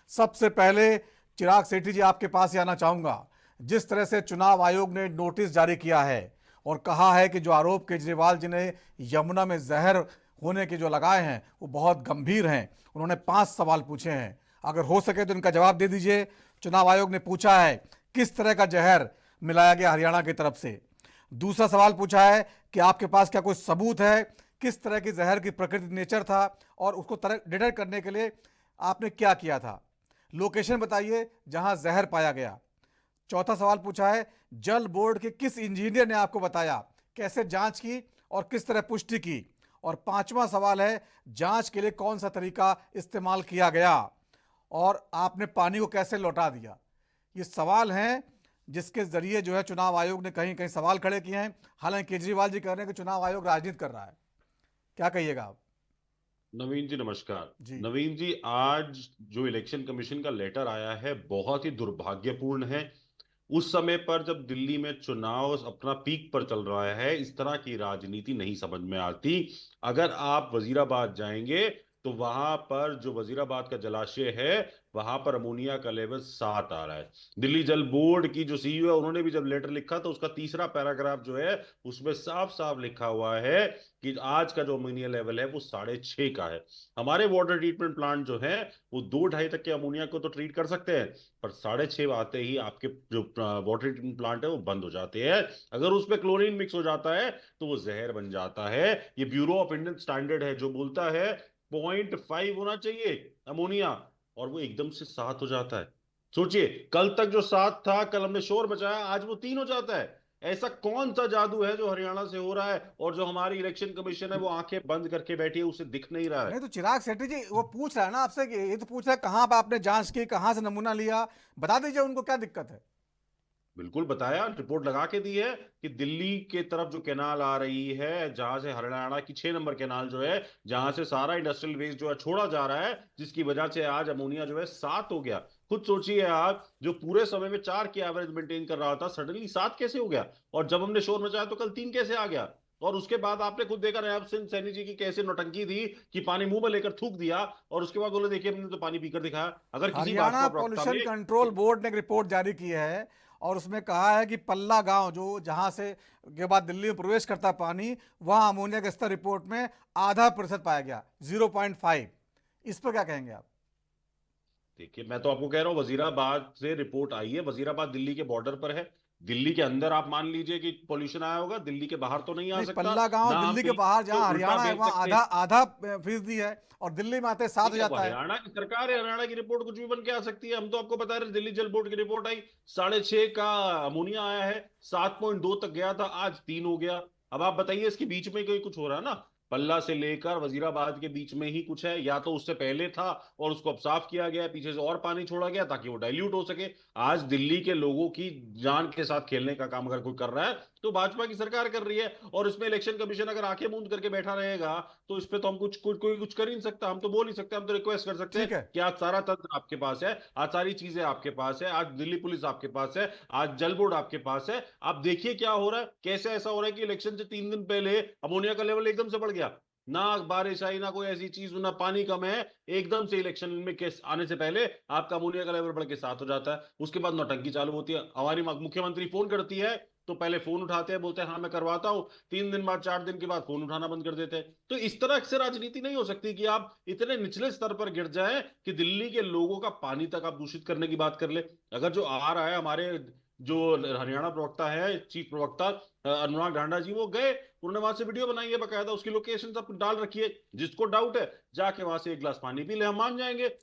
सबसे पहले चिराग सेठी जी आपके पास ही आना चाहूंगा। जिस तरह से चुनाव आयोग ने नोटिस जारी किया है और कहा है कि जो आरोप केजरीवाल जी ने यमुना में जहर होने के जो लगाए हैं वो बहुत गंभीर हैं। उन्होंने 5 सवाल पूछे हैं, अगर हो सके तो इनका जवाब दे दीजिए। चुनाव आयोग ने पूछा है किस तरह का जहर मिलाया गया हरियाणा की तरफ से। दूसरा सवाल पूछा है कि आपके पास क्या कोई सबूत है, किस तरह की जहर की प्रकृति नेचर था और उसको डिटेक्ट करने के लिए आपने क्या किया था। लोकेशन बताइए जहां जहर पाया गया। चौथा सवाल पूछा है जल बोर्ड के किस इंजीनियर ने आपको बताया, कैसे जांच की और किस तरह पुष्टि की। और पांचवा सवाल है जांच के लिए कौन सा तरीका इस्तेमाल किया गया और आपने पानी को कैसे लौटा दिया। ये सवाल हैं जिसके जरिए जो है चुनाव आयोग ने कहीं कहीं सवाल खड़े किए हैं। हालांकि केजरीवाल जी कह रहे हैं कि चुनाव आयोग राजनीति कर रहा है। क्या कहिएगा आप? नवीन जी नमस्कार। जी। नवीन जी, आज जो इलेक्शन कमीशन का लेटर आया है बहुत ही दुर्भाग्यपूर्ण है। उस समय पर जब दिल्ली में चुनाव अपना पीक पर चल रहा है, इस तरह की राजनीति नहीं समझ में आती। अगर आप वजीराबाद जाएंगे तो वहां पर जो वजीराबाद का जलाशय है, वहां पर अमोनिया का लेवल 7 आ रहा है। दिल्ली जल बोर्ड की जो सीईओ है, उन्होंने भी जब लेटर लिखा तो उसका तीसरा पैराग्राफ जो है उसमें साफ साफ लिखा हुआ है कि आज का जो अमोनिया लेवल है वो 6.5 का है। हमारे वाटर ट्रीटमेंट प्लांट जो है वो 2-2.5 तक के अमोनिया को तो ट्रीट कर सकते हैं, पर 6.5 आते ही आपके जो वाटर ट्रीटमेंट प्लांट है वो बंद हो जाते हैं। अगर उसमें क्लोरीन मिक्स हो जाता है तो वो जहर बन जाता है। ये ब्यूरो ऑफ इंडियन स्टैंडर्ड है जो बोलता है 0.5 होना चाहिए अमोनिया, और वो एकदम से 7 हो जाता है। सोचिए, कल तक जो 7 था, कल हमने शोर मचाया, आज वो 3 हो जाता है। ऐसा कौन सा जादू है जो हरियाणा से हो रहा है और जो हमारी इलेक्शन कमीशन है वो आंखें बंद करके बैठी है, उसे दिख नहीं रहा नहीं है। तो चिराग शेट्टी जी वो पूछ रहा है ना आपसे कि ये तो पूछ रहा है कहां पर आपने जांच की, कहां से नमूना लिया। बता दीजिए उनको क्या दिक्कत है। बिल्कुल बताया, रिपोर्ट लगा के दी है कि दिल्ली के तरफ जो कैनाल आ रही है, जहां से हरियाणा की 6 नंबर कैनाल जो है, जहां से सारा इंडस्ट्रियल वेस्ट जो है छोड़ा जा रहा है, जिसकी वजह से आज अमोनिया जो है 7 हो गया। खुद सोचिए आप, जो पूरे समय में 4 की एवरेज मेंटेन कर रहा था, सडनली 7 कैसे हो गया। और जब हमने शोर मचाया तो कल 3 कैसे आ गया। और उसके बाद आपने खुद देखा नायब सिंह सैनी जी की कैसे नौटंकी थी कि पानी मुंह में लेकर थूक दिया, और उसके बाद बोले देखिए हमने तो पानी पीकर दिखाया। अगर किसी हरियाणा भाजपा प्रवक्ता पॉल्यूशन ने कंट्रोल बोर्ड ने एक रिपोर्ट जारी की है और उसमें कहा है कि पल्ला गांव जो जहां से के बाद दिल्ली में प्रवेश करता है पानी, वहां अमोनिया का स्तर रिपोर्ट में ½ पाया गया, 0.5। इस पर क्या कहेंगे आप? देखिए, मैं तो आपको कह रहा हूँ वजीराबाद से रिपोर्ट आई है। वजीराबाद दिल्ली के बॉर्डर पर है। दिल्ली के अंदर आप मान लीजिए कि पोल्यूशन आया होगा, दिल्ली के बाहर तो नहीं आ नहीं, सकता। पल्ला गांव ना हम दिल्ली के दिल्ली बाहर को जहां उल्टा हरियाणा है भेज वहां सकते। आधा आधा फीसदी है और दिल्ली में आते 7 हो ठीक है, अब जाता है। हरियाणा की सरकार है, हरियाणा की रिपोर्ट कुछ भी बन के आ सकती है। हम तो आपको बता रहे, दिल्ली जल बोर्ड की रिपोर्ट आई, 6.5 का अमोनिया आया है, 7.2 तक गया था, आज 3 हो गया। अब आप बताइए, इसके बीच में कोई कुछ हो रहा है ना। पल्ला से लेकर वजीराबाद के बीच में ही कुछ है, या तो उससे पहले था और उसको अब साफ किया गया, पीछे से और पानी छोड़ा गया ताकि वो डाइल्यूट हो सके। आज दिल्ली के लोगों की जान के साथ खेलने का काम अगर कोई कर रहा है तो भाजपा की सरकार कर रही है। और इसमें इलेक्शन कमीशन अगर आंखें मूंद करके बैठा रहेगा तो इस पे तो हम कोई कुछ कर ही नहीं सकता। हम तो बोल नहीं सकते, हम तो रिक्वेस्ट कर सकते हैं ठीक है। कि आज सारा तंत्र आपके पास है, आज सारी चीजें आपके पास है, आज दिल्ली पुलिस आपके पास है, आज जल बोर्ड आपके पास है। आप देखिए क्या हो रहा है, कैसे ऐसा हो रहा है कि इलेक्शन से 3 दिन पहले अमोनिया का लेवल एकदम से बढ़ गया। ना बारिश आई, ना कोई ऐसी चीज, ना पानी कम है, एकदम से इलेक्शन में केस आने से पहले आपका अमोनिया का लेवल बढ़ के 7 हो जाता है। उसके बाद नौटंकी चालू होती है। हमारी मुख्यमंत्री फोन करती है तो पहले फोन उठाते हैं, बोलते हैं हाँ मैं करवाता हूं, 3 दिन बाद 4 दिन के बाद फोन उठाना बंद कर देते हैं। तो इस तरह से राजनीति नहीं हो सकती कि आप इतने निचले स्तर पर गिर जाएं कि दिल्ली के लोगों का पानी तक आप दूषित करने की बात कर ले। अगर जो आ रहा है, हमारे जो हरियाणा प्रवक्ता है, चीफ प्रवक्ता अनुराग ढांडा जी, वो गए, उन्होंने वहां से वीडियो बनाई है, बकायदा उसकी लोकेशन सब डाल रखी है। जिसको डाउट है जाके वहां से एक गिलास पानी पी ले, हम मान जाएंगे।